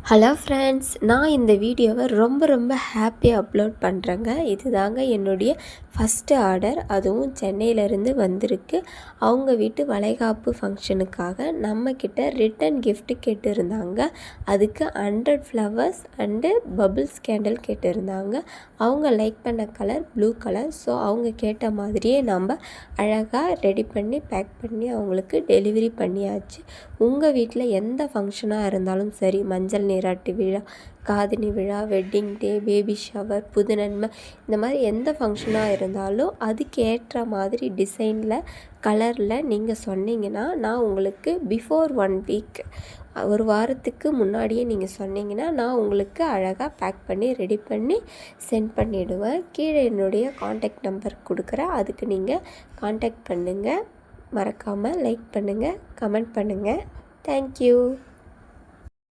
Hello friends, நான் இந்த வீடியோவை ரொம்ப ஹாப்பியாக அப்லோட் பண்ணுறேங்க. இதுதாங்க என்னுடைய ஃபஸ்ட்டு ஆர்டர். அதுவும் சென்னையிலேருந்து வந்திருக்கு. அவங்க வீட்டு வளைகாப்பு ஃபங்க்ஷனுக்காக நம்மக்கிட்ட ரிட்டன் கிஃப்ட் கேட்டிருந்தாங்க. அதுக்கு 100 ஃப்ளவர்ஸ் அண்டு பபிள்ஸ் கேண்டில் கேட்டிருந்தாங்க. அவங்க லைக் பண்ண கலர் ப்ளூ கலர். ஸோ அவங்க கேட்ட மாதிரியே நம்ம அழகாக ரெடி பண்ணி பேக் பண்ணி அவங்களுக்கு டெலிவரி பண்ணியாச்சு. உங்கள் வீட்டில் எந்த ஃபங்க்ஷனாக இருந்தாலும் சரி, மஞ்சள் நீராட்டு விழா, காதணி விழா, வெட்டிங் டே, பேபி ஷவர், புதுநன்மை, இந்த மாதிரி எந்த ஃபங்க்ஷனாக இருந்தாலும் அதுக்கு ஏற்ற மாதிரி டிசைனில் கலரில் நீங்கள் சொன்னீங்கன்னா நான் உங்களுக்கு பிஃபோர் 1 வீக், ஒரு வாரத்துக்கு முன்னாடியே நீங்கள் சொன்னீங்கன்னா நான் உங்களுக்கு அழகாக பேக் பண்ணி ரெடி பண்ணி சென்ட் பண்ணிவிடுவேன். கீழே என்னுடைய காண்டாக்ட் நம்பர் கொடுக்குறேன். அதுக்கு நீங்கள் காண்டாக்ட் பண்ணுங்கள். மறக்காமல் லைக் பண்ணுங்கள், கமெண்ட் பண்ணுங்கள். தேங்க்யூ.